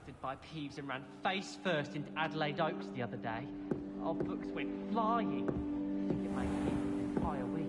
abducted by Peeves and ran face first into Adelaide Oaks the other day. Our books went flying. I think it made Peeves an entire week.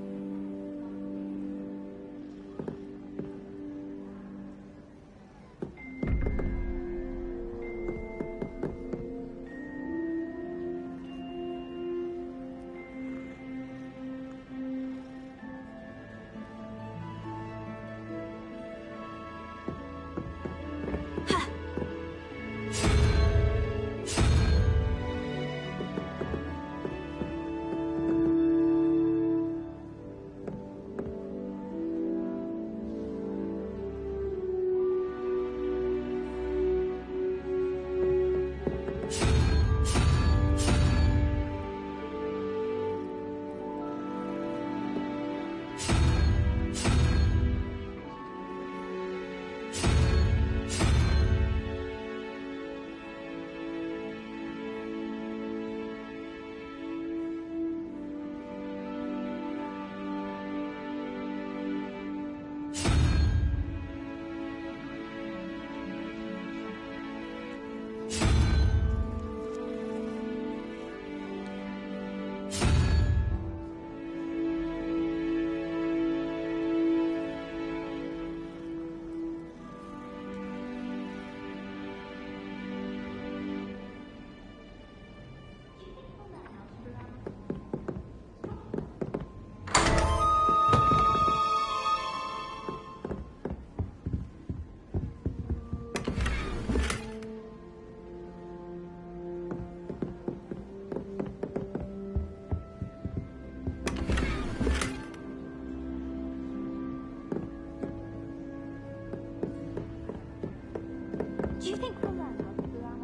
Do you think we'll learn how to do our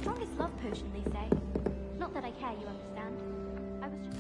strongest love potion, they say? Not that I care, you understand. I was just...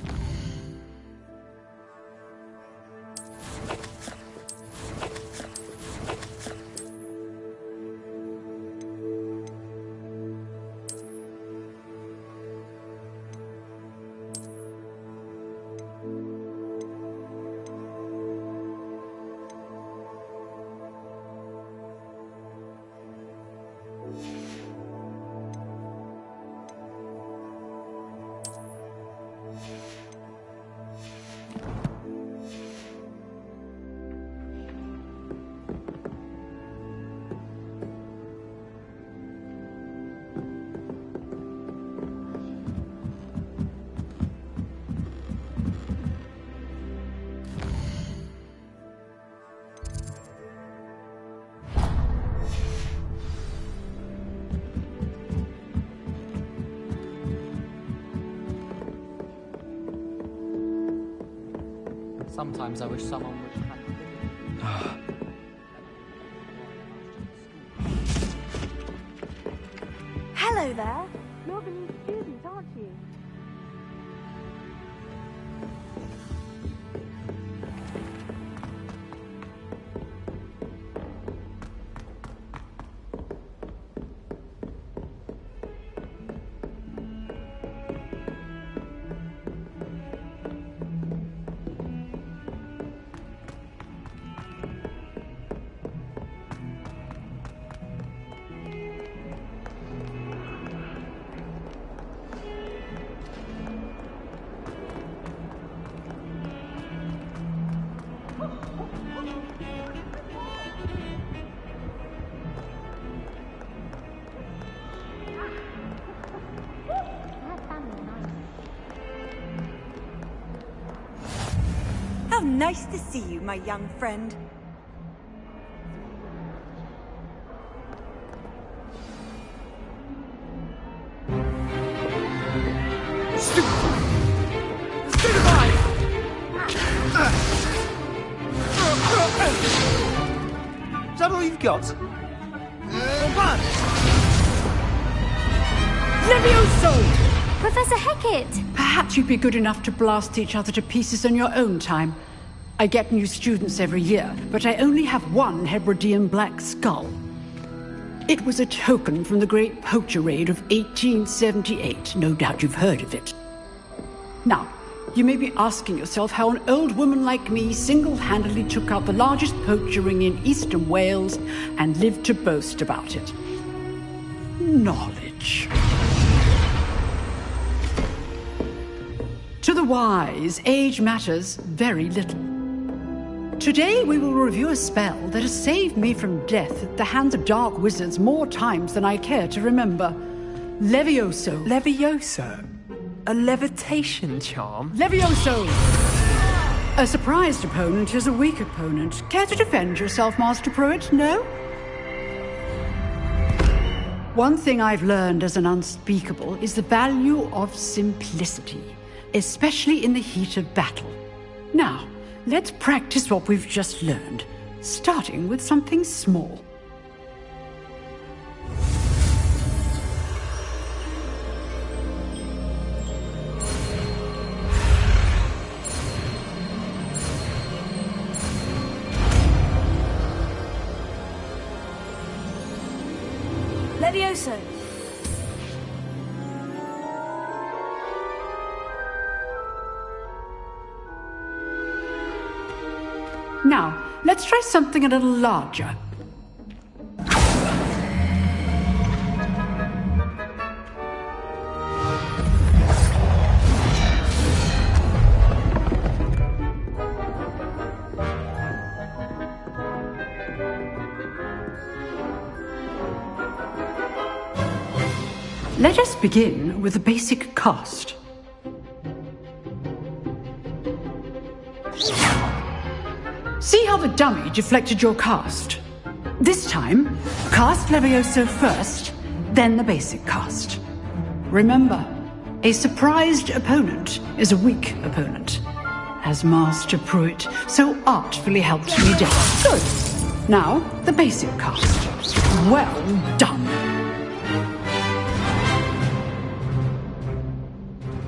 Sometimes I wish someone would have Hello there. You're the new student, aren't you? How nice to see you, my young friend. Is that all you've got? Levioso! Professor Hecat! Perhaps you'd be good enough to blast each other to pieces on your own time. I get new students every year, but I only have one Hebridean black skull. It was a token from the Great Poacher Raid of 1878. No doubt you've heard of it. Now, you may be asking yourself how an old woman like me single-handedly took out the largest poacher ring in eastern Wales and lived to boast about it. knowledge. To the wise, age matters very little. Today we will review a spell that has saved me from death at the hands of dark wizards more times than I care to remember. Levioso. Levioso? A levitation charm? Levioso! A surprised opponent is a weak opponent. Care to defend yourself, Master Pruitt? No? One thing I've learned as an unspeakable is the value of simplicity, especially in the heat of battle. Now, let's practice what we've just learned, starting with something small. Levioso. Now, let's try something a little larger. Let us begin with the basic cast. See how the dummy deflected your cast? This time, cast Levioso first, then the basic cast. Remember, a surprised opponent is a weak opponent, as Master Pruitt so artfully helped me death. Good. Now, the basic cast. Well done.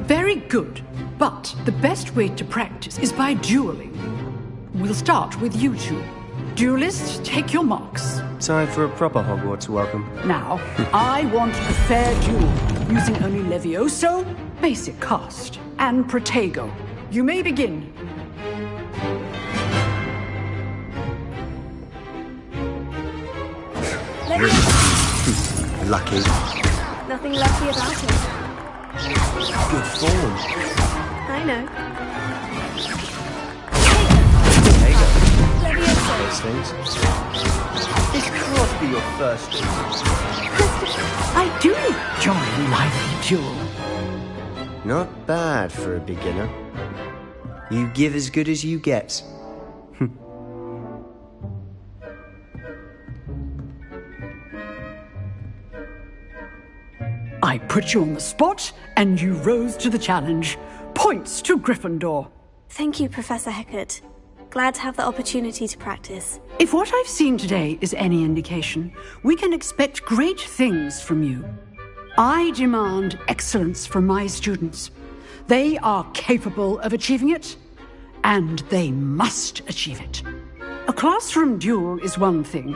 Very good, but the best way to practice is by dueling. We'll start with you two. Duelists, take your marks. Time for a proper Hogwarts welcome. Now, I want a fair duel, using only Levioso, basic cast, and Protego. You may begin. Lucky. Nothing lucky about it. Good form. I know. There you go. Those things. This can't be your first. I do enjoy a lively duel. Not bad for a beginner. You give as good as you get. I put you on the spot, and you rose to the challenge. Points to Gryffindor. Thank you, Professor Hecat. Glad to have the opportunity to practice. If what I've seen today is any indication, we can expect great things from you. I demand excellence from my students. They are capable of achieving it, and they must achieve it. A classroom duel is one thing,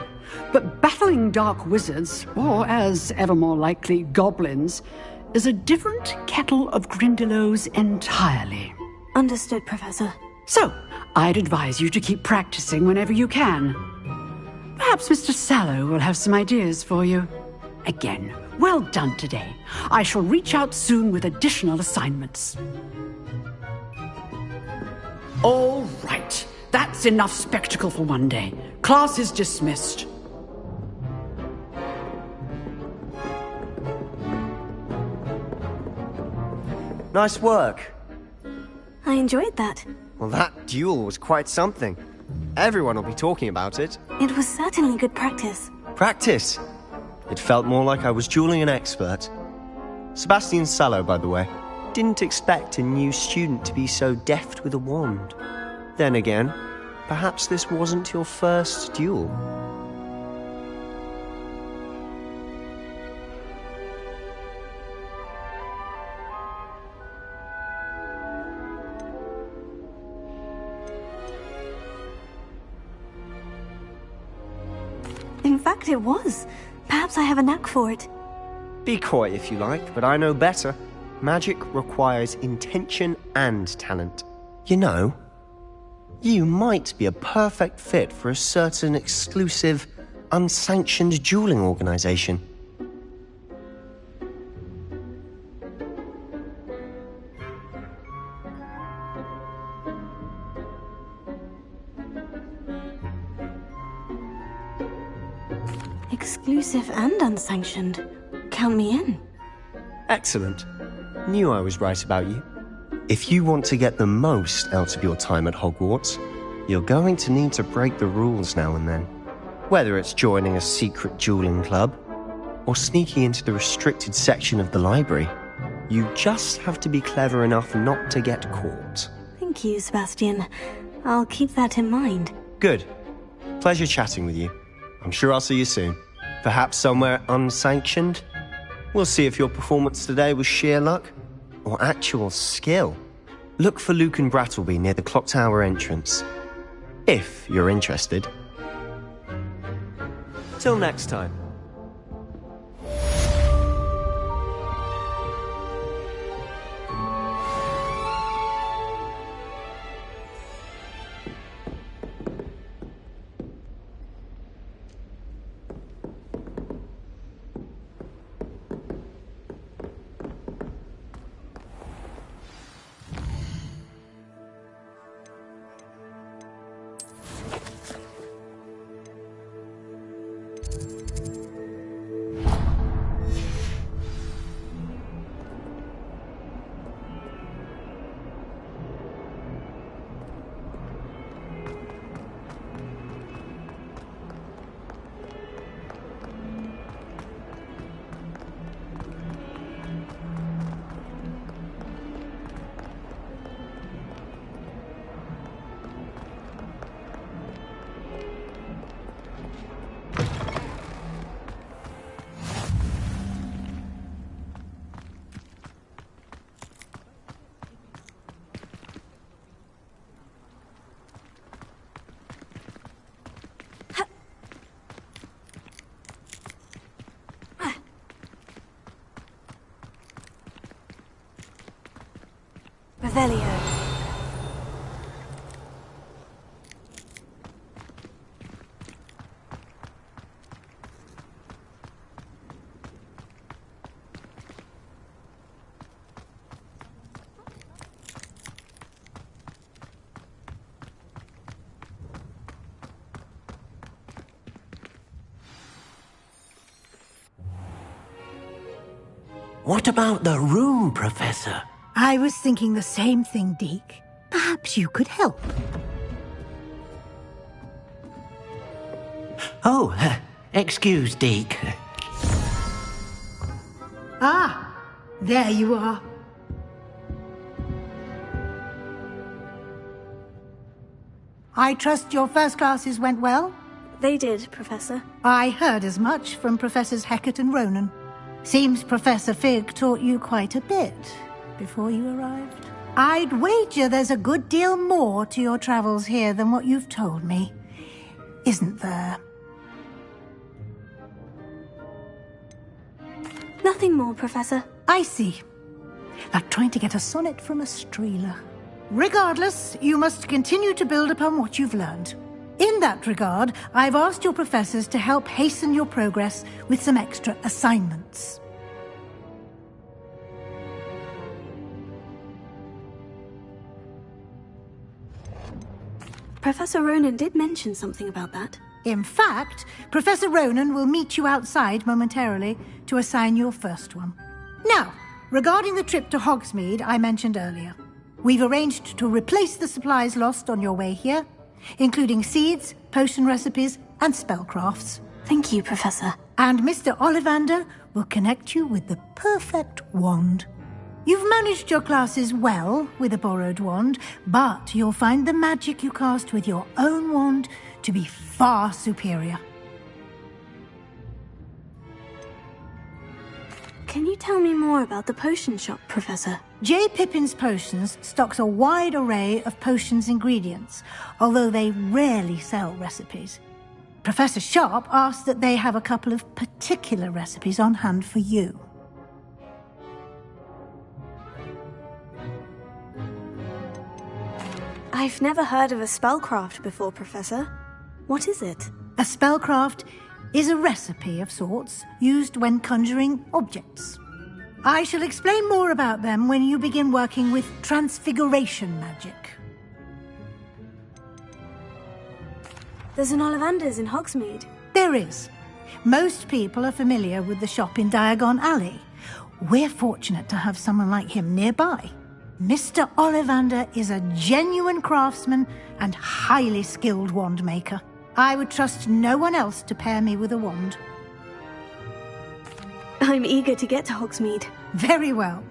but battling dark wizards, or as ever more likely, goblins, is a different kettle of Grindylows entirely. Understood, Professor. So, I'd advise you to keep practicing whenever you can. Perhaps Mr. Sallow will have some ideas for you. Again, well done today. I shall reach out soon with additional assignments. All right. That's enough spectacle for one day. Class is dismissed. Nice work. I enjoyed that. Well, that duel was quite something. Everyone will be talking about it. It was certainly good practice. Practice. It felt more like I was dueling an expert. Sebastian Sallow, by the way. Didn't expect a new student to be so deft with a wand. Then again, perhaps this wasn't your first duel. In fact, it was. Perhaps I have a knack for it. Be coy if you like, but I know better. Magic requires intention and talent. You know, you might be a perfect fit for a certain exclusive, unsanctioned dueling organization. Exclusive and unsanctioned. Count me in. Excellent. Knew I was right about you. If you want to get the most out of your time at Hogwarts, you're going to need to break the rules now and then. Whether it's joining a secret dueling club, or sneaking into the restricted section of the library, you just have to be clever enough not to get caught. Thank you, Sebastian. I'll keep that in mind. Good. Pleasure chatting with you. I'm sure I'll see you soon. Perhaps somewhere unsanctioned? We'll see if your performance today was sheer luck or actual skill. Look for Luke and Brattleby near the clock tower entrance. If you're interested. Till next time. Revelio. What about the room, Professor? I was thinking the same thing, Deke. Perhaps you could help. Oh, excuse, Deke. Ah, there you are. I trust your first classes went well? They did, Professor. I heard as much from Professors Hecat and Ronan. Seems Professor Fig taught you quite a bit before you arrived. I'd wager there's a good deal more to your travels here than what you've told me. Isn't there? Nothing more, Professor. I see. Like trying to get a sonnet from a streeler. Regardless, you must continue to build upon what you've learned. In that regard, I've asked your professors to help hasten your progress with some extra assignments. Professor Ronan did mention something about that. In fact, Professor Ronan will meet you outside momentarily to assign your first one. Now, regarding the trip to Hogsmeade I mentioned earlier, we've arranged to replace the supplies lost on your way here, including seeds, potion recipes, and spellcrafts. Thank you, Professor. And Mr. Ollivander will connect you with the perfect wand. You've managed your classes well with a borrowed wand, but you'll find the magic you cast with your own wand to be far superior. Can you tell me more about the potion shop, Professor? J. Pippin's Potions stocks a wide array of potions ingredients, although they rarely sell recipes. Professor Sharp asked that they have a couple of particular recipes on hand for you. I've never heard of a spellcraft before, Professor. What is it? A spellcraft is a recipe of sorts used when conjuring objects. I shall explain more about them when you begin working with transfiguration magic. There's an Ollivander's in Hogsmeade. There is. Most people are familiar with the shop in Diagon Alley. We're fortunate to have someone like him nearby. Mr. Ollivander is a genuine craftsman and highly skilled wand maker. I would trust no one else to pair me with a wand. I'm eager to get to Hogsmeade. Very well.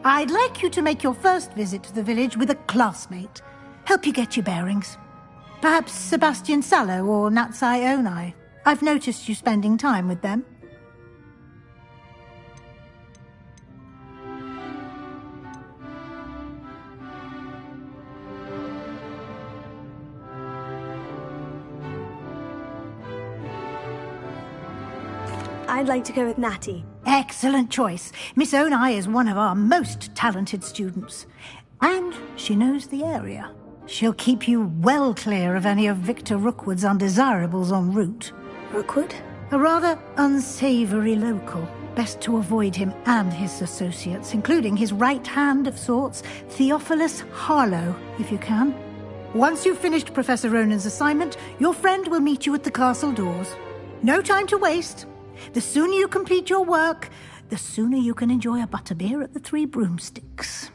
I'd like you to make your first visit to the village with a classmate. Help you get your bearings. Perhaps Sebastian Sallow or Natsai Onai. I've noticed you spending time with them. I'd like to go with Natty. Excellent choice. Miss Onai is one of our most talented students. And she knows the area. She'll keep you well clear of any of Victor Rookwood's undesirables en route. Rookwood? A rather unsavoury local. Best to avoid him and his associates, including his right hand of sorts, Theophilus Harlow, if you can. Once you've finished Professor Ronan's assignment, your friend will meet you at the castle doors. No time to waste. The sooner you complete your work, the sooner you can enjoy a butterbeer at the Three Broomsticks.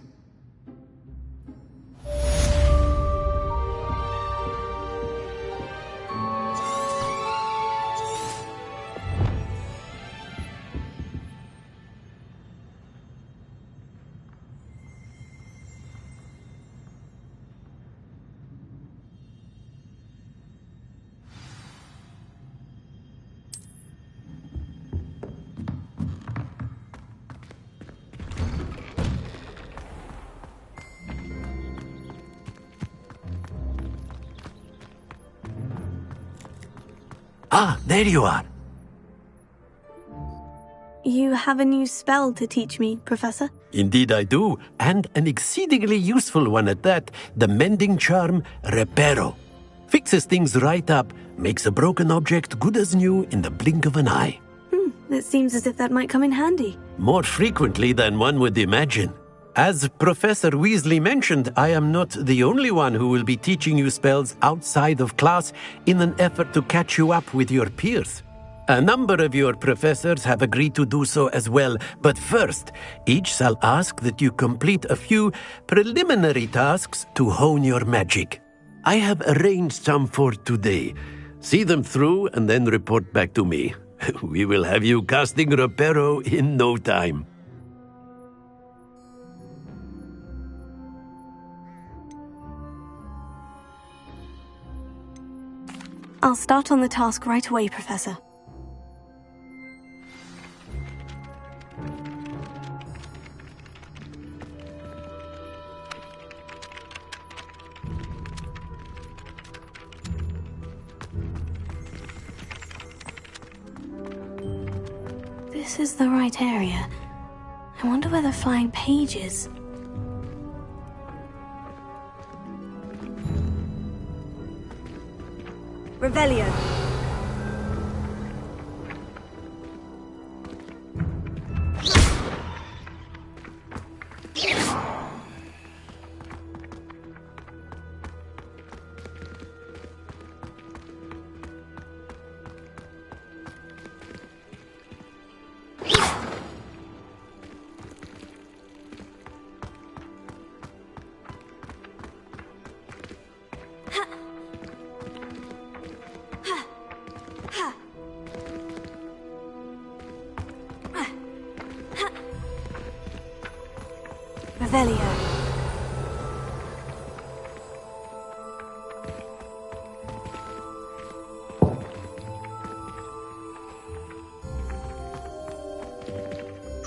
Ah, there you are. You have a new spell to teach me, Professor? Indeed I do, and an exceedingly useful one at that. The mending charm, Reparo. Fixes things right up, makes a broken object good as new in the blink of an eye. It seems as if that might come in handy. More frequently than one would imagine. As Professor Weasley mentioned, I am not the only one who will be teaching you spells outside of class in an effort to catch you up with your peers. A number of your professors have agreed to do so as well, but first, each shall ask that you complete a few preliminary tasks to hone your magic. I have arranged some for today. See them through and then report back to me. We will have you casting Reparo in no time. I'll start on the task right away, Professor. This is the right area. I wonder where the flying page is. Revelio. Revelio.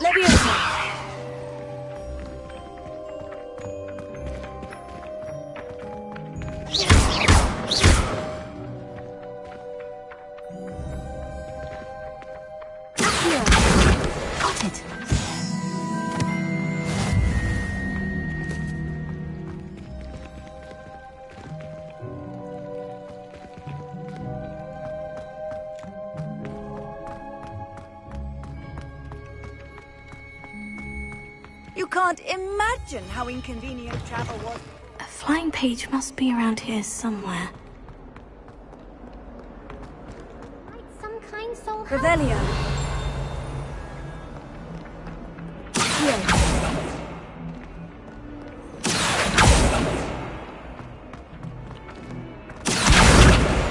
Leviosa. Got it. You can't imagine how inconvenient travel was. A flying page must be around here somewhere. Might some kind soul Revelio.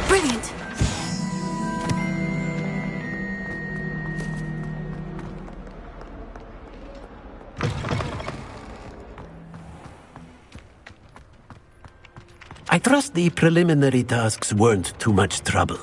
Brilliant. I trust the preliminary tasks weren't too much trouble.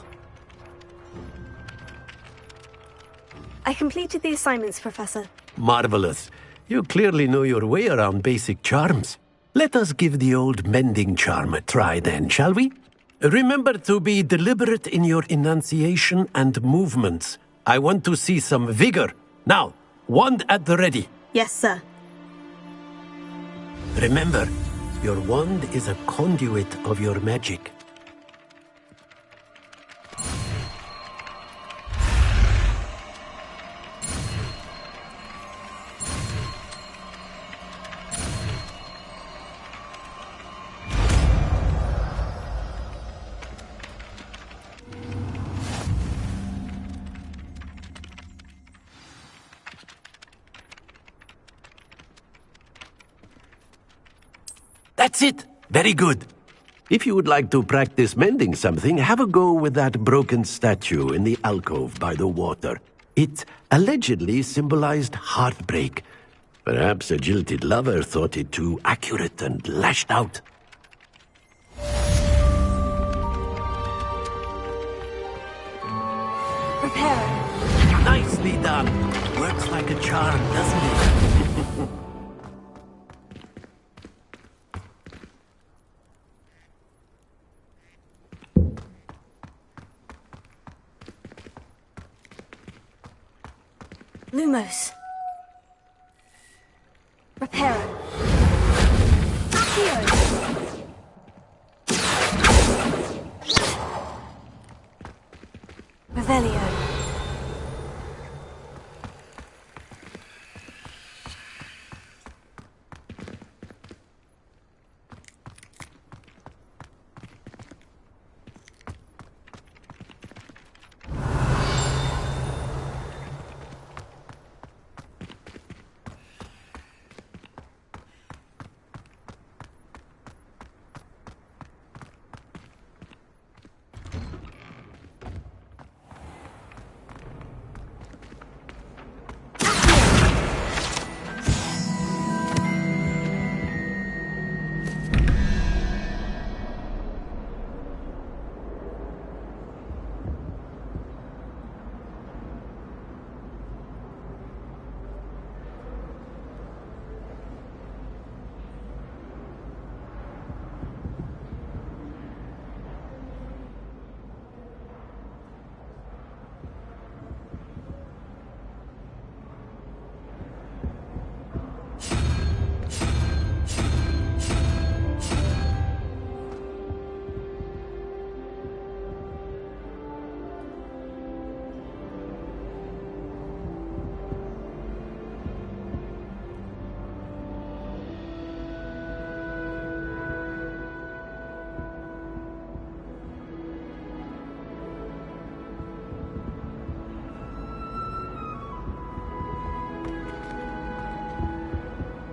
I completed the assignments, Professor. Marvelous. You clearly know your way around basic charms. Let us give the old mending charm a try then, shall we? Remember to be deliberate in your enunciation and movements. I want to see some vigor. Now, wand at the ready. Yes, sir. Remember, your wand is a conduit of your magic. That's it! Very good. If you would like to practice mending something, have a go with that broken statue in the alcove by the water. It allegedly symbolized heartbreak. Perhaps a jilted lover thought it too accurate and lashed out. Prepare. Nicely done. Works like a charm, doesn't it? Lumos. Reparo. Accio. Revelio.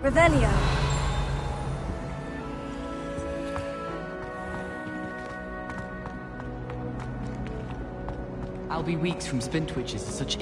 Revelio. I'll be weeks from splint witches to such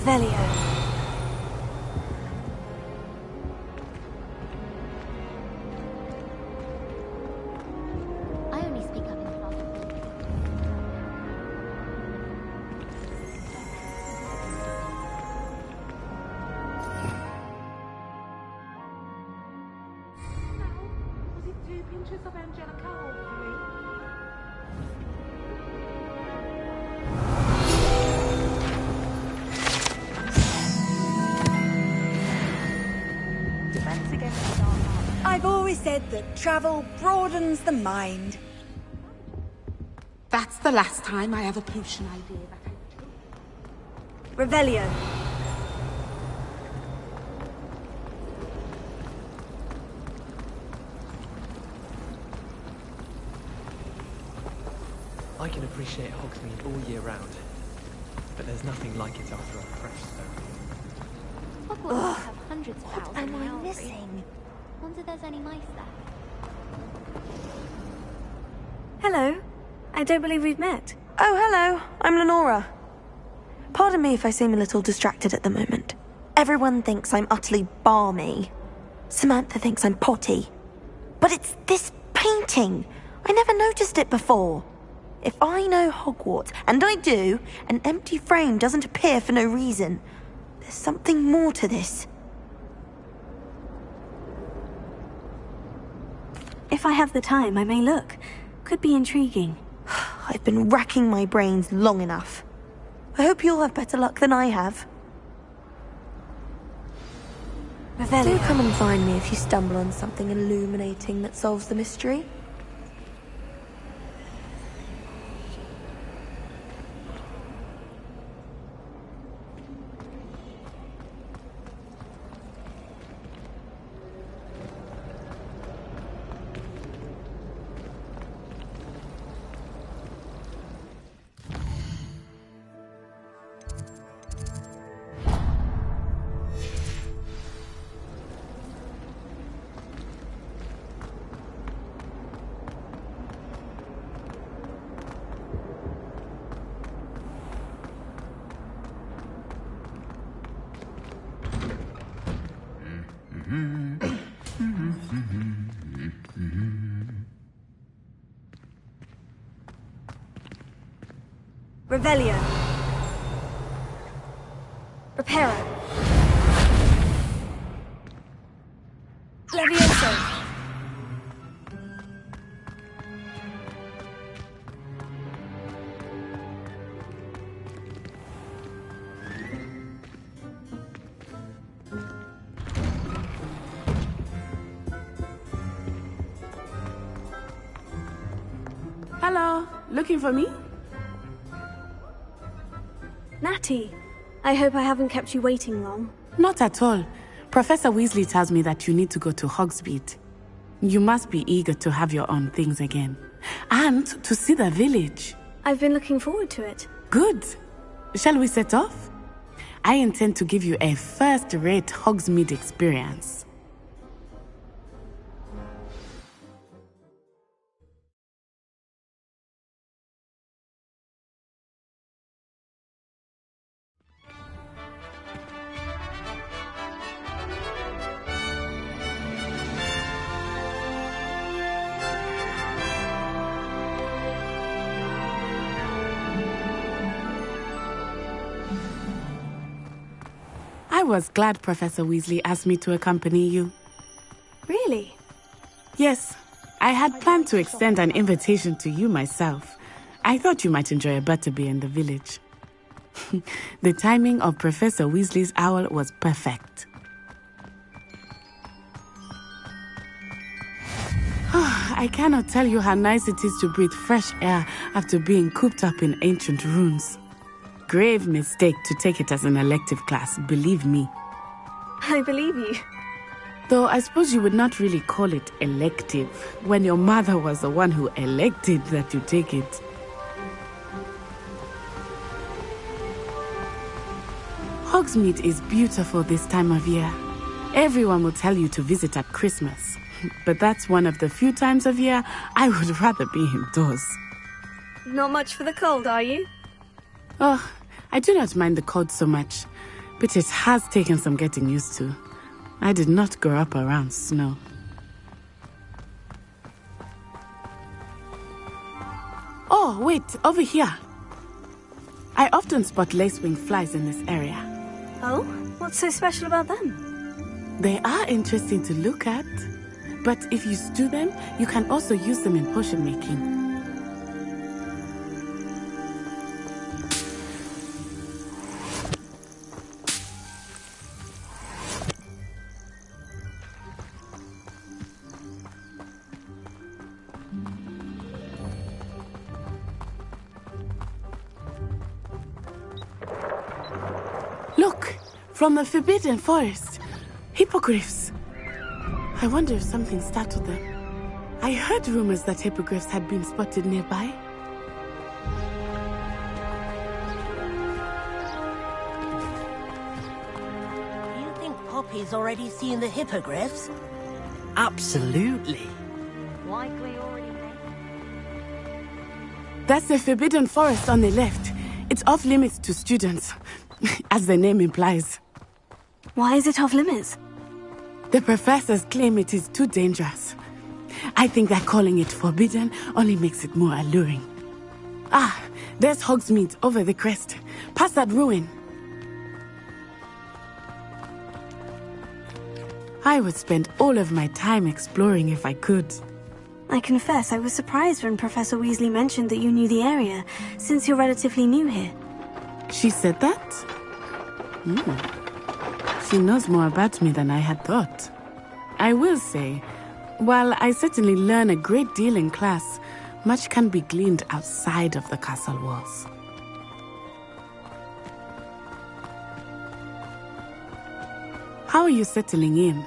Revelio. I only speak up in class. Was it 2 pinches of Angelica or 3? Defense against the dark arts. I've always said that travel broadens the mind. That's the last time I have a potion idea that I... Revelio. I can appreciate Hogsmeade all year round, but there's nothing like it after a fresh stone. Hogwarts have hundreds of owls in Am the I owlry. missing? Wonder if there's any mice there. Hello. I don't believe we've met. Oh, hello. I'm Lenora. Pardon me if I seem a little distracted at the moment. Everyone thinks I'm utterly balmy. Samantha thinks I'm potty. But it's this painting. I never noticed it before. If I know Hogwarts, and I do, an empty frame doesn't appear for no reason. There's something more to this. If I have the time, I may look. Could be intriguing. I've been racking my brains long enough. I hope you'll have better luck than I have. Do come and find me if you stumble on something illuminating that solves the mystery. Revelio. Reparo. Levioso. Hello, looking for me? Natty, I hope I haven't kept you waiting long. Not at all. Professor Weasley tells me that you need to go to Hogsmeade. You must be eager to have your own things again. And to see the village. I've been looking forward to it. Good. Shall we set off? I intend to give you a first-rate Hogsmeade experience. I was glad Professor Weasley asked me to accompany you. Really? Yes, I had planned to extend an invitation to you myself. I thought you might enjoy a butterbeer in the village. The timing of Professor Weasley's owl was perfect. I cannot tell you how nice it is to breathe fresh air after being cooped up in ancient ruins. Grave mistake to take it as an elective class, believe me. I believe you. Though I suppose you would not really call it elective when your mother was the one who elected that you take it. Hogsmeade is beautiful this time of year. Everyone will tell you to visit at Christmas. But that's one of the few times of year I would rather be indoors. Not much for the cold, are you? Oh, I do not mind the cold so much. but it has taken some getting used to. I did not grow up around snow. Oh, wait, over here. I often spot lacewing flies in this area. Oh? What's so special about them? They are interesting to look at, but if you stew them, you can also use them in potion making. Look, from the Forbidden Forest. Hippogriffs. I wonder if something startled them. I heard rumors that hippogriffs had been spotted nearby. Do you think Poppy's already seen the hippogriffs? Absolutely. Likely already met. That's the Forbidden Forest on the left. It's off limits to students, as the name implies. Why is it off limits? The professors claim it is too dangerous. I think that calling it forbidden only makes it more alluring. Ah, there's Hogsmeade over the crest. Past that ruin. I would spend all of my time exploring if I could. I confess I was surprised when Professor Weasley mentioned that you knew the area, since you're relatively new here. She said that? She knows more about me than I had thought. I will say, while I certainly learn a great deal in class, much can be gleaned outside of the castle walls. How are you settling in?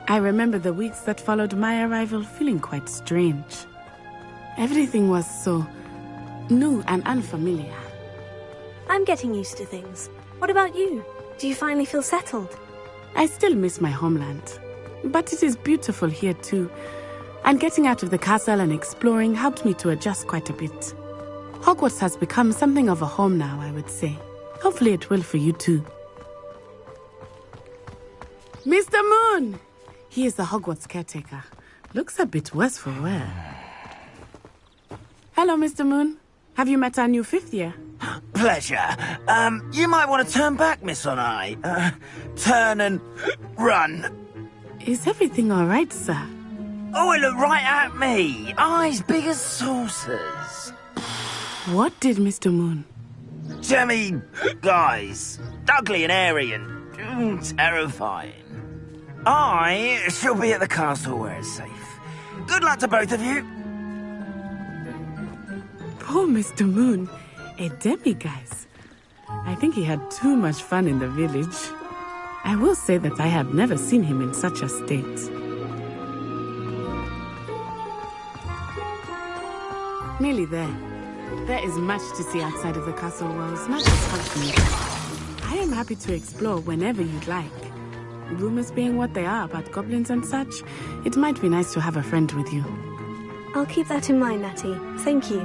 I remember the weeks that followed my arrival feeling quite strange. Everything was so new and unfamiliar. I'm getting used to things. What about you? Do you finally feel settled? I still miss my homeland, but it is beautiful here too. And getting out of the castle and exploring helped me to adjust quite a bit. Hogwarts has become something of a home now, I would say. Hopefully it will for you too. Mr. Moon! He is the Hogwarts caretaker. Looks a bit worse for wear. Hello, Mr. Moon. Have you met our new 5th year? Pleasure. You might want to turn back, Miss On-Eye. Turn and run. Is everything all right, sir? Oh, it looked right at me. Eyes big as saucers. What did Mr. Moon? Jemmy guys. Ugly and airy and terrifying. I shall be at the castle where it's safe. Good luck to both of you. Poor Mr. Moon. A demiguise. I think he had too much fun in the village. I will say that I have never seen him in such a state. Nearly there. There is much to see outside of the castle walls, not just Hogsmeade. I am happy to explore whenever you'd like. Rumors being what they are about goblins and such, it might be nice to have a friend with you. I'll keep that in mind, Natty. Thank you.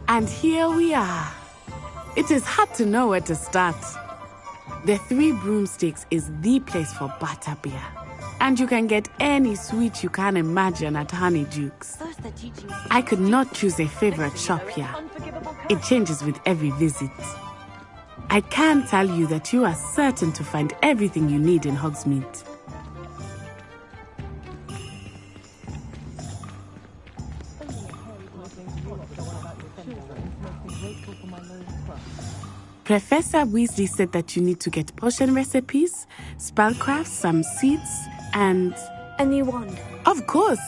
And here we are. It is hard to know where to start. The Three Broomsticks is the place for butterbeer. And you can get any sweet you can imagine at Honeydukes. I could not choose a favorite shop here. It changes with every visit. I can tell you that you are certain to find everything you need in Hogsmeade. Professor Weasley said that you need to get potion recipes, spellcrafts, some seeds, and... a new wand. Of course!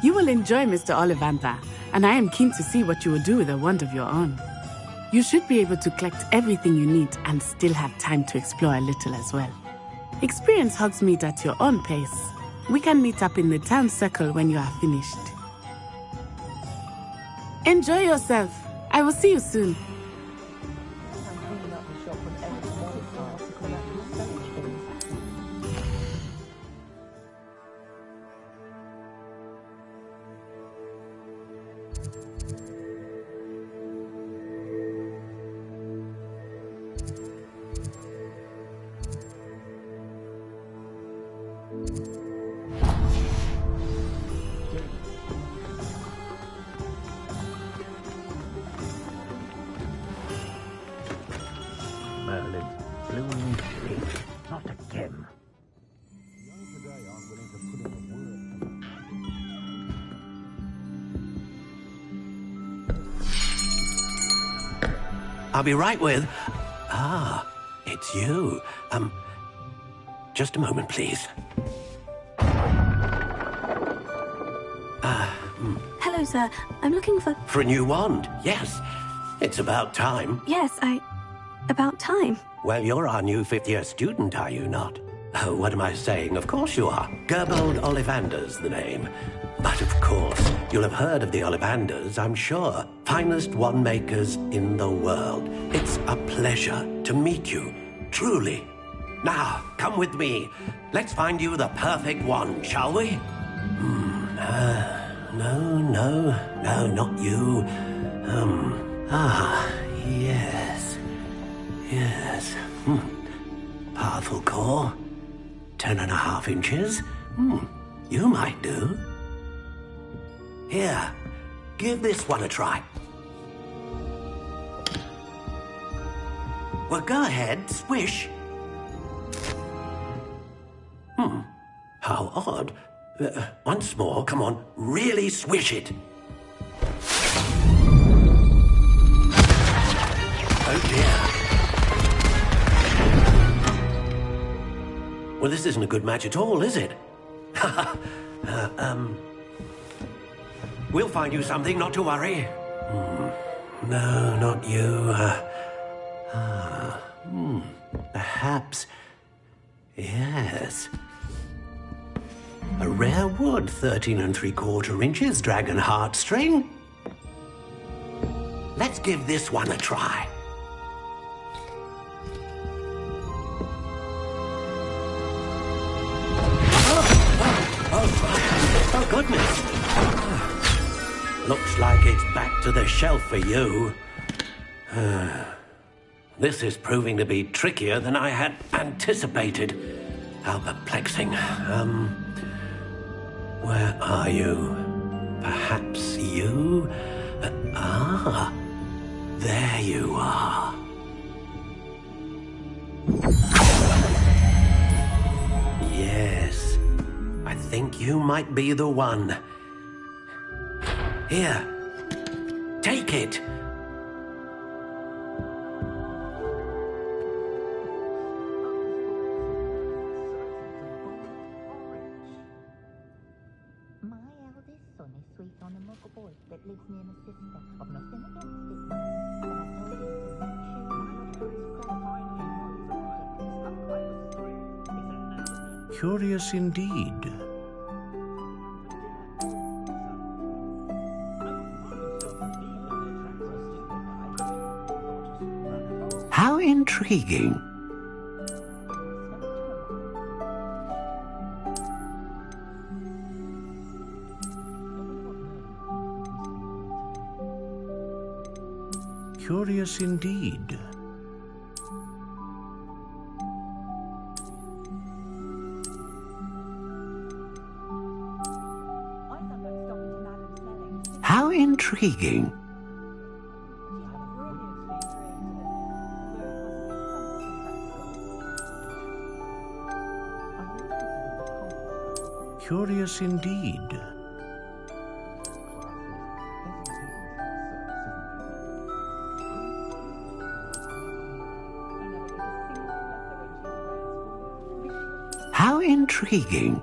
You will enjoy Mr. Ollivander, and I am keen to see what you will do with a wand of your own. You should be able to collect everything you need and still have time to explore a little as well. Experience Hogsmeade at your own pace. We can meet up in the town circle when you are finished. Enjoy yourself. I will see you soon. him. I'll be right with... it's you. Just a moment, please. Hello, sir. I'm looking for... For a new wand, yes. It's about time. Yes, about time. Well, you're our new fifth-year student, are you not? Oh, what am I saying? Of course you are. Gerbold Ollivander's the name. But of course, you'll have heard of the Ollivanders, I'm sure. Finest wand makers in the world. It's a pleasure to meet you, truly. Now, come with me. Let's find you the perfect wand, shall we? No, not you. Yes. Powerful core. 10.5 inches. You might do. Here, give this one a try. Well, go ahead, swish. How odd. Once more, come on, really swish it. Oh dear. Well, this isn't a good match at all, is it? We'll find you something, not to worry. No, not you. Perhaps... Yes. A rare wood, 13 3/4 inches, dragon heartstring. Let's give this one a try. Oh, goodness. Looks like it's back to the shelf for you. This is proving to be trickier than I had anticipated. How perplexing. Where are you? Perhaps you? There you are. Yes, I think you might be the one. Here, take it. My eldest son is sweet on a muggle boy that lives near my sister. I've nothing against it, but I told him to make sure. Curious indeed. How intriguing. Curious indeed. How intriguing. Curious indeed. How intriguing.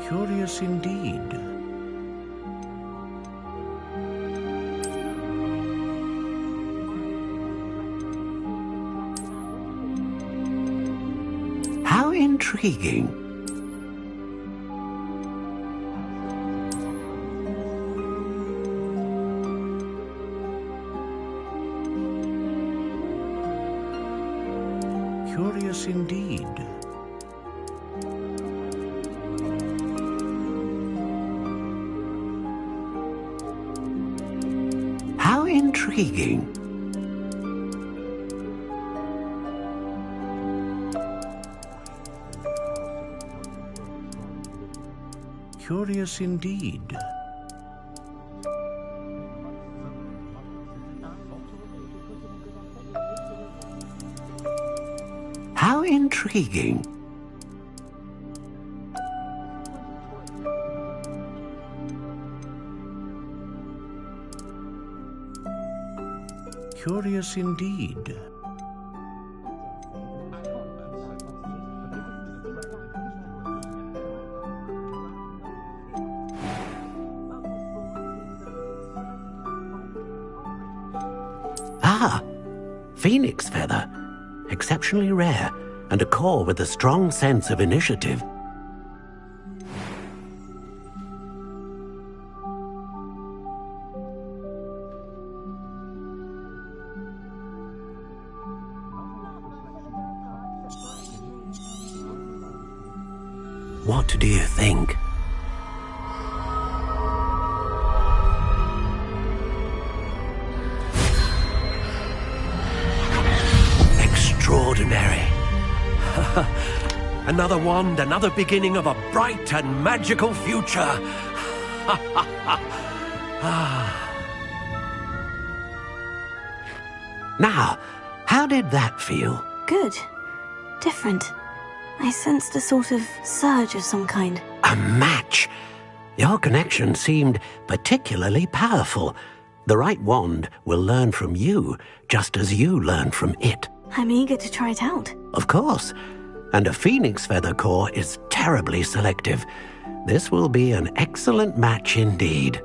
Curious indeed. How intriguing. Curious indeed. How intriguing. Curious indeed. intriguing. Curious indeed. Ah, phoenix feather. Exceptionally rare, and a core with a strong sense of initiative. What do you think? Extraordinary. Another wand, another beginning of a bright and magical future. Now, how did that feel? Good. Different. I sensed a sort of surge of some kind. A match? Your connection seemed particularly powerful. The right wand will learn from you, just as you learn from it. I'm eager to try it out. Of course. And a phoenix feather core is terribly selective. This will be an excellent match indeed.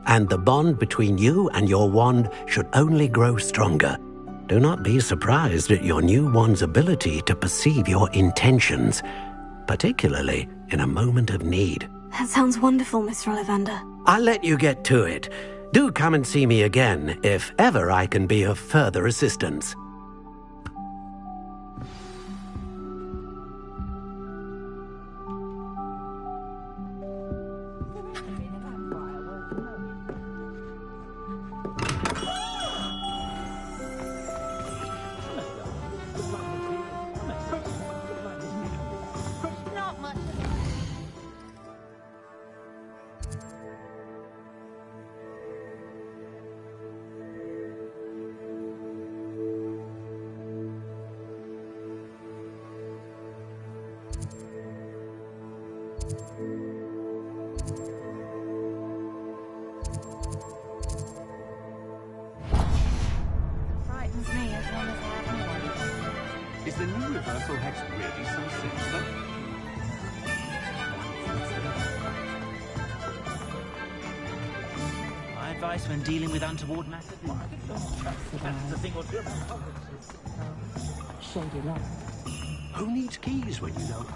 And the bond between you and your wand should only grow stronger. Do not be surprised at your new wand's ability to perceive your intentions, particularly in a moment of need. That sounds wonderful, Mr. Ollivander. I'll let you get to it. Do come and see me again if ever I can be of further assistance. Frightens me as long as I have no one. Is the new reversal hex really so sinister? My advice when dealing with untoward matters is that's the thing or two. Shady love. Who needs keys when you don't?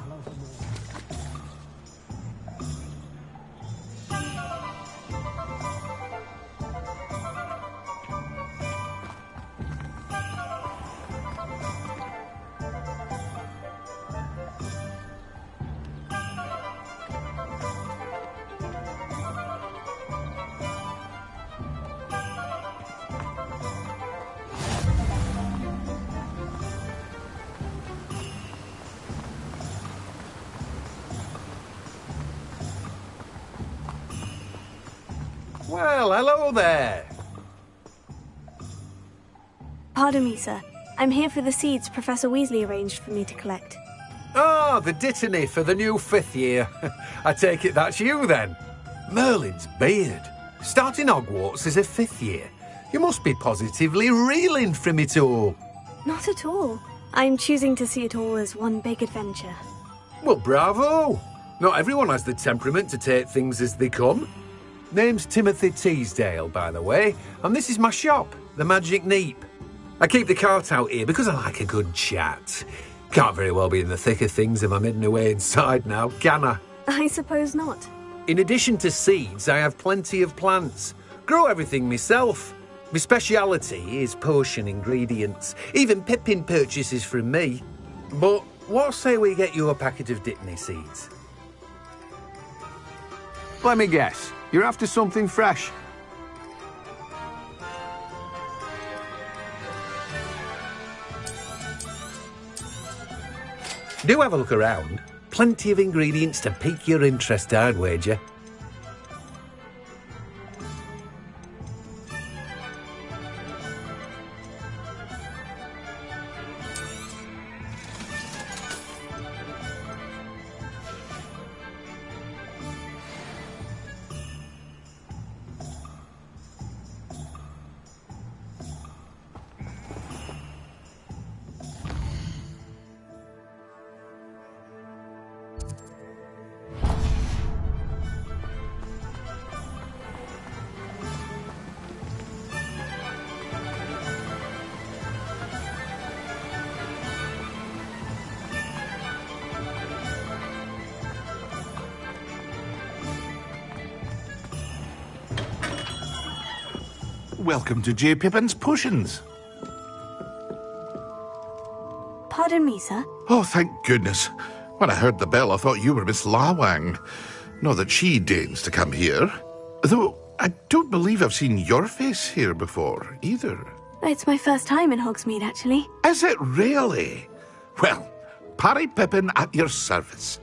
Well, hello there. Pardon me, sir. I'm here for the seeds Professor Weasley arranged for me to collect. Ah, the dittany for the new 5th year. I take it that's you then. Merlin's beard. Starting Hogwarts as a 5th year. You must be positively reeling from it all. Not at all. I'm choosing to see it all as one big adventure. Well, bravo. Not everyone has the temperament to take things as they come. Name's Timothy Teasdale, by the way, and this is my shop, the Magic Neep. I keep the cart out here because I like a good chat. Can't very well be in the thick of things if I'm hidden away inside now, can I? I suppose not. In addition to seeds, I have plenty of plants. Grow everything myself. My speciality is potion ingredients. Even Pippin purchases from me. But what say we get you a packet of Dittany seeds? Let me guess. You're after something fresh. Do have a look around. Plenty of ingredients to pique your interest, I'd wager. Welcome to J. Pippin's Potions. Pardon me, sir. Oh, thank goodness. When I heard the bell, I thought you were Miss Lawang. Not that she deigns to come here. Though I don't believe I've seen your face here before, either. It's my first time in Hogsmeade, actually. Is it really? Well, Parry Pippin at your service.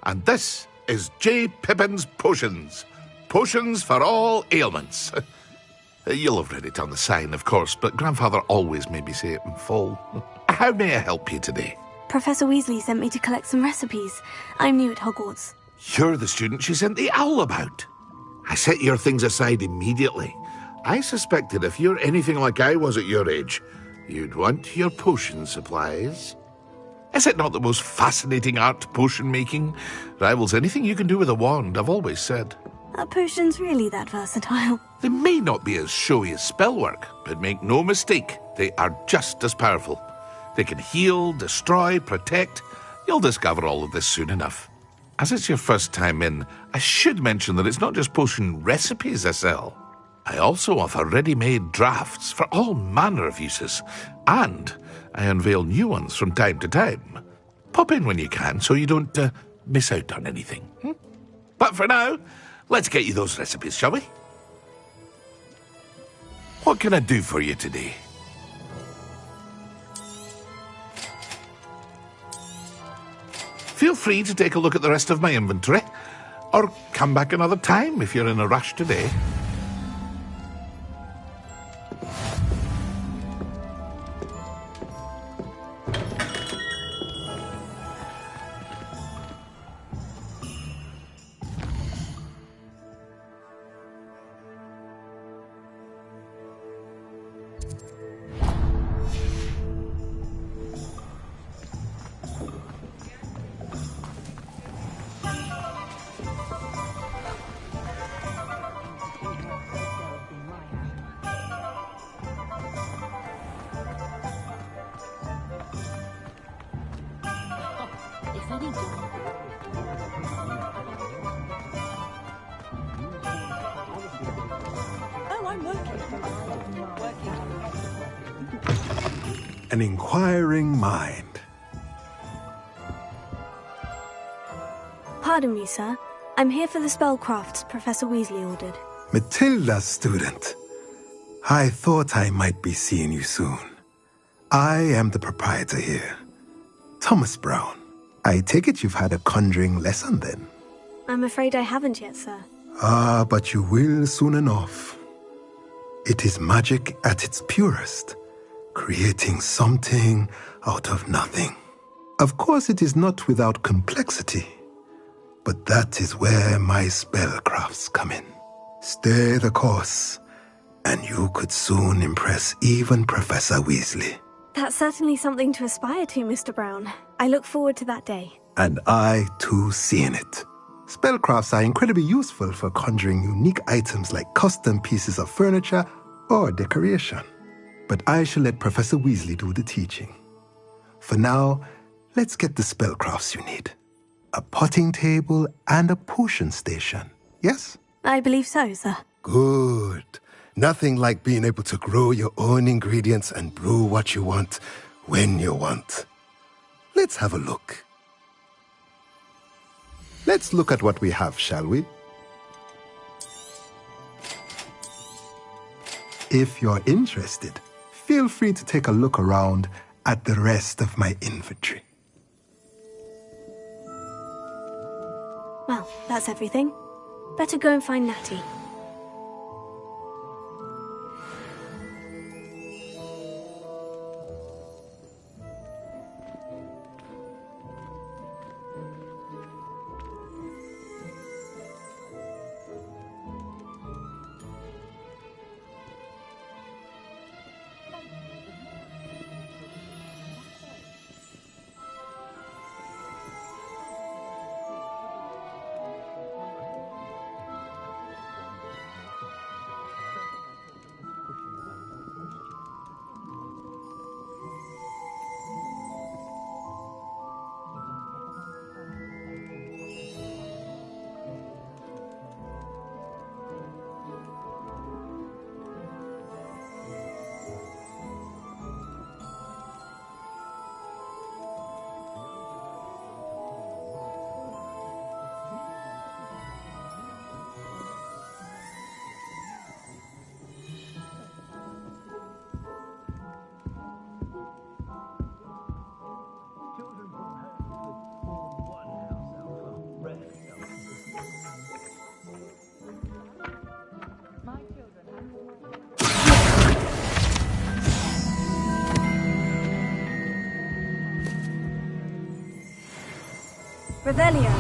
And this is J. Pippin's Potions. Potions for all ailments. You'll have read it on the sign, of course, but Grandfather always made me say it in full. How may I help you today? Professor Weasley sent me to collect some recipes. I'm new at Hogwarts. You're the student she sent the owl about. I set your things aside immediately. I suspected if you're anything like I was at your age, you'd want your potion supplies. Is it not the most fascinating art, potion making? Rivals anything you can do with a wand, I've always said. Are potions really that versatile? They may not be as showy as spellwork, but make no mistake, they are just as powerful. They can heal, destroy, protect. You'll discover all of this soon enough. As it's your first time in, I should mention that it's not just potion recipes I sell. I also offer ready-made drafts for all manner of uses, and I unveil new ones from time to time. Pop in when you can so you don't miss out on anything. But for now, let's get you those recipes, shall we? What can I do for you today? Feel free to take a look at the rest of my inventory, or come back another time if you're in a rush today. An inquiring mind. Pardon me, sir. I'm here for the spellcrafts Professor Weasley ordered. Matilda's student. I thought I might be seeing you soon. I am the proprietor here, Thomas Brown. I take it you've had a conjuring lesson then? I'm afraid I haven't yet, sir. Ah, but you will soon enough. It is magic at its purest, creating something out of nothing. Of course, it is not without complexity, but that is where my spellcrafts come in. Stay the course, and you could soon impress even Professor Weasley. That's certainly something to aspire to, Mr. Brown. I look forward to that day. And I, too, seeing it. Spellcrafts are incredibly useful for conjuring unique items like custom pieces of furniture or decoration. But I shall let Professor Weasley do the teaching. For now, let's get the spellcrafts you need. A potting table and a potion station, yes? I believe so, sir. Good. Nothing like being able to grow your own ingredients and brew what you want, when you want. Let's have a look. Let's look at what we have, shall we? If you're interested, feel free to take a look around at the rest of my inventory. Well, that's everything. Better go and find Natty. Revelio.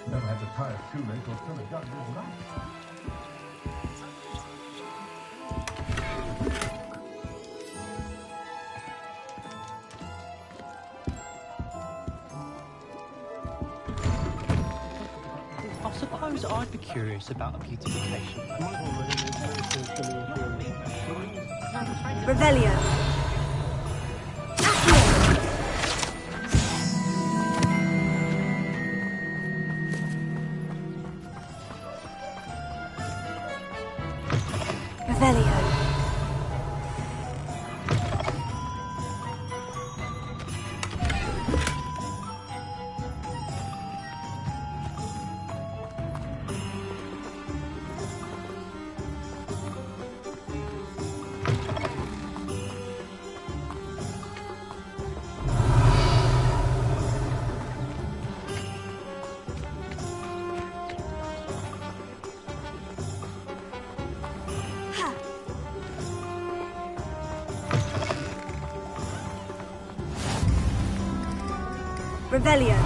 Never had to tie a shoelace or fill a gun with knife. I suppose I'd be curious about a beautification. Revelio. Revelio. Revelio.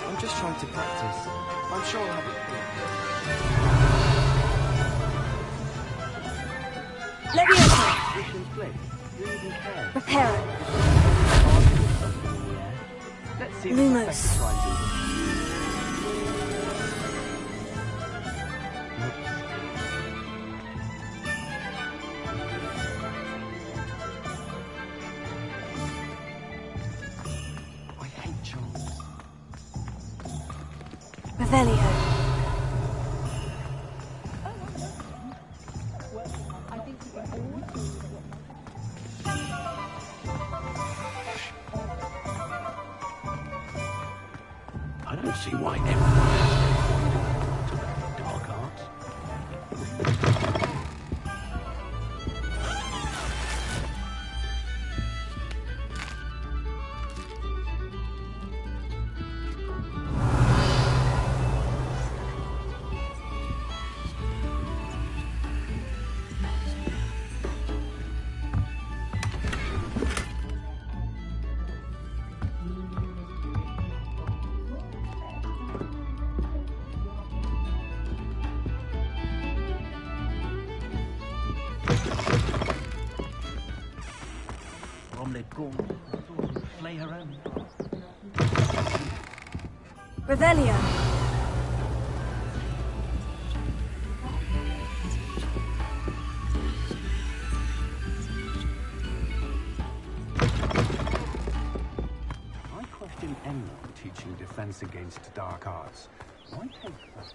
I'm just trying to practice. I'm sure I'll have it. Leviosa. Missions flip. Who even cares? Reparo. Let's see if Lumos. Professor tries it. I hate charms. Revelio. I don't see why everyone has to avoid dark arts. Omelette gaunt, slay her own. Revelio. I question Emma teaching defense against dark arts. Why take that?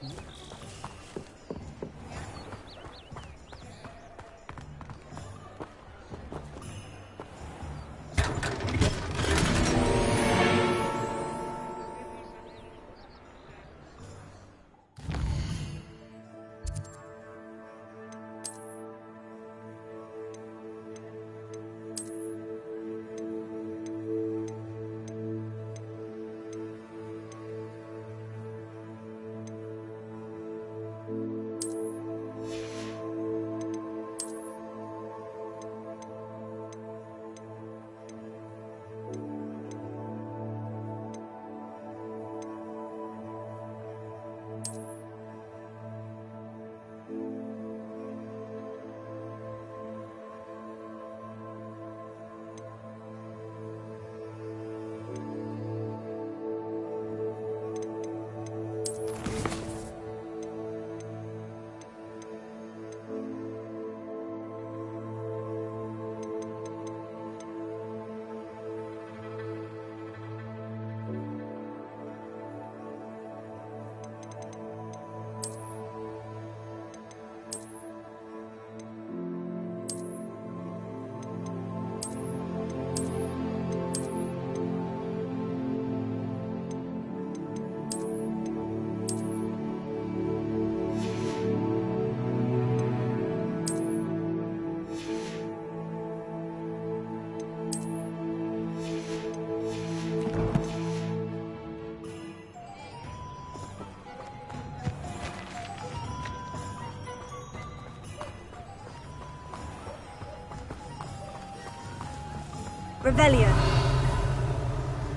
Revelio.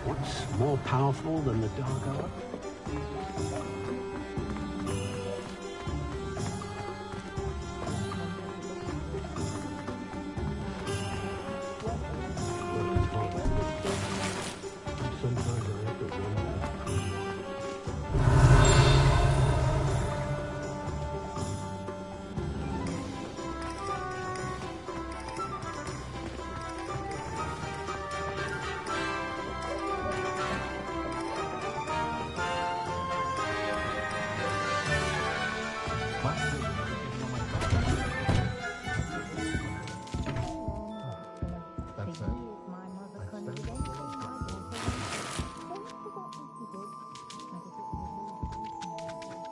What's more powerful than the Dark Art?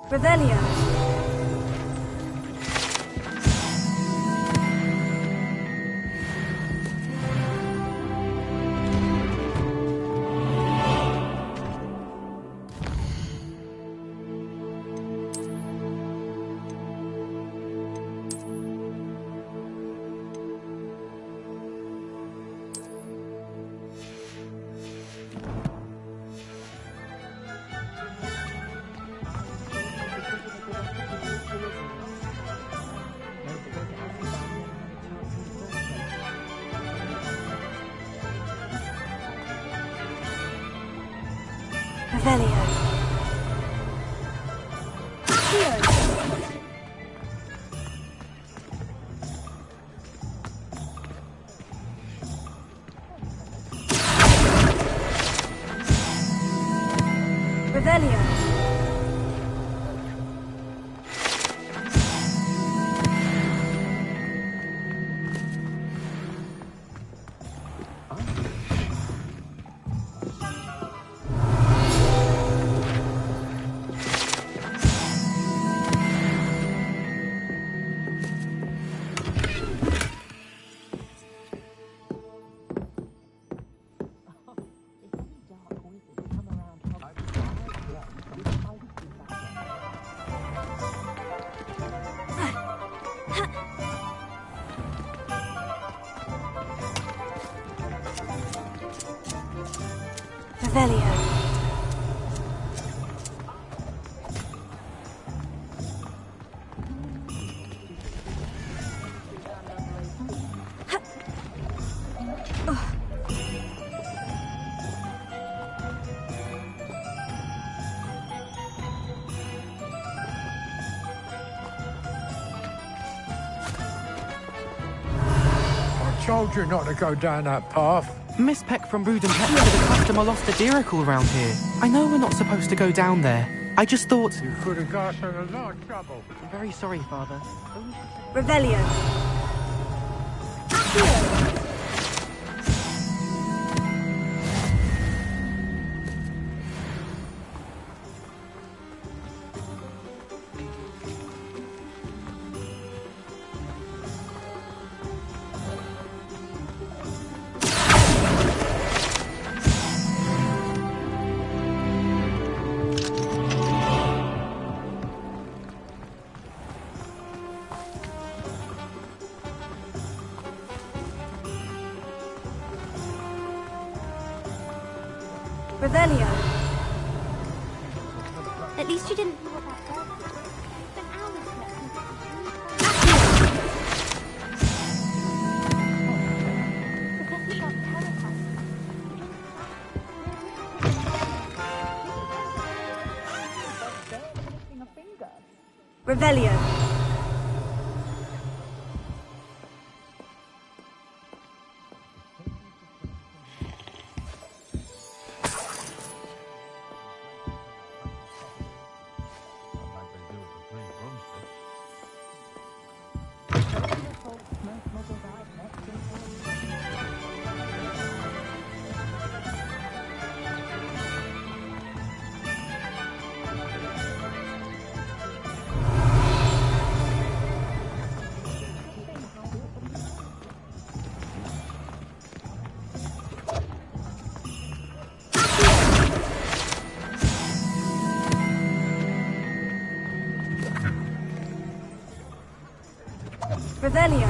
Revelio. Revelio. Revelio. Revelio. I told you not to go down that path. Miss Peck from Brood and Pet said a customer lost a deeracle around here. I know we're not supposed to go down there. I just thought... You could have got us in a lot of trouble. I'm very sorry, Father. Revelio. Revelio. At least you didn't know about that. Spent hours collecting Professor Sharp's terrified. Revelio. Revelio.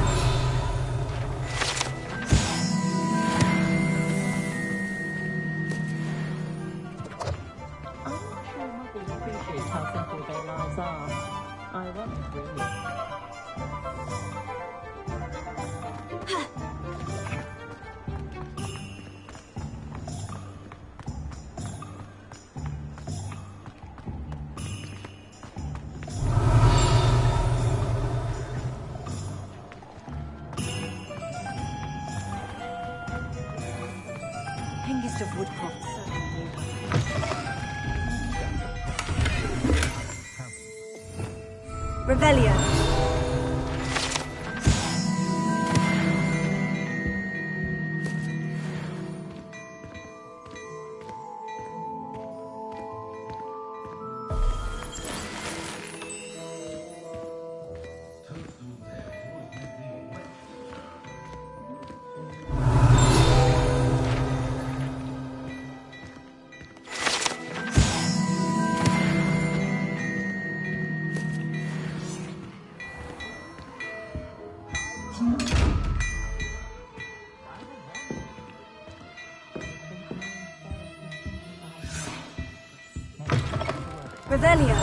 Hengist of Woodcroft certainly knew. Revelio. Revelio.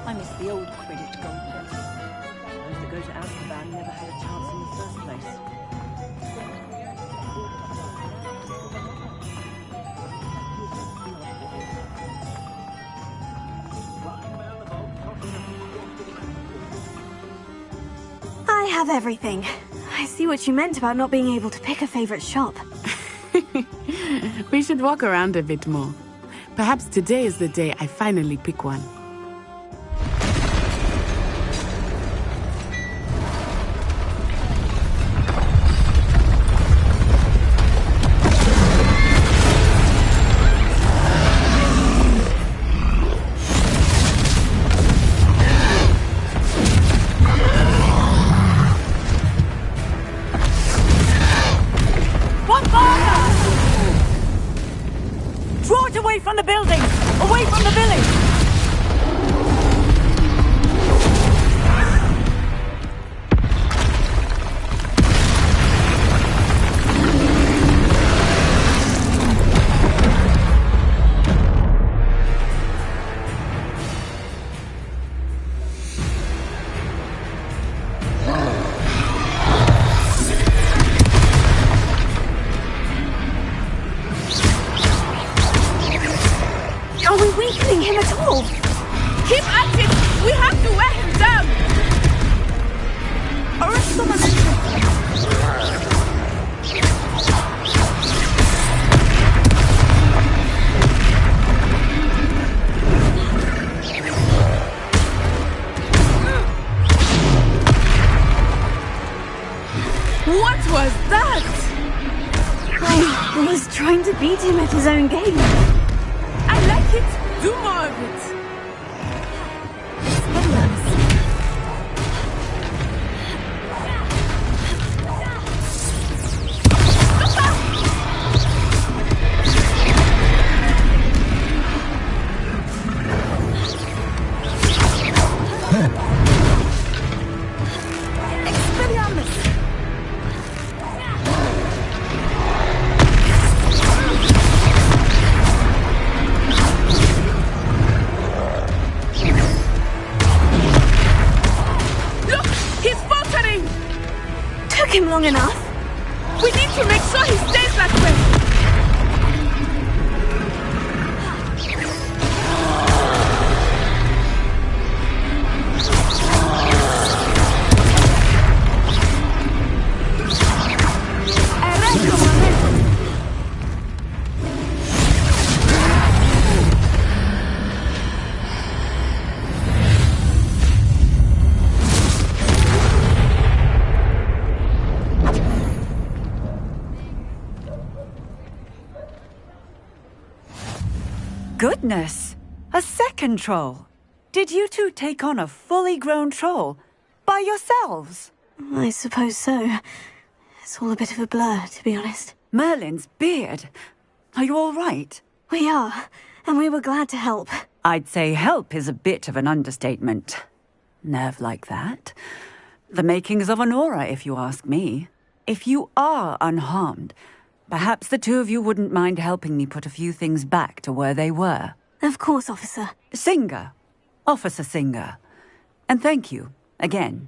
I miss the old Quidditch gold. Those that go to Azkaban never had a chance in the first place. I have everything. I see what you meant about not being able to pick a favorite shop. We should walk around a bit more. Perhaps today is the day I finally pick one. Draw it away from the buildings! Away from the village! Are we weakening him at all? Keep at it! We have to wear him down! Arrest the momentum! What was that? I was trying to beat him at his own game. I like it. Do more of it. Took him long enough. We need to make sure he stays that way. Goodness! A second troll! Did you two take on a fully grown troll? By yourselves? I suppose so. It's all a bit of a blur, to be honest. Merlin's beard. Are you all right? We are, and we were glad to help. I'd say help is a bit of an understatement. Nerve like that. The makings of an aura, if you ask me. If you are unharmed, perhaps the two of you wouldn't mind helping me put a few things back to where they were. Of course, officer. Singer, Officer Singer. And thank you, again.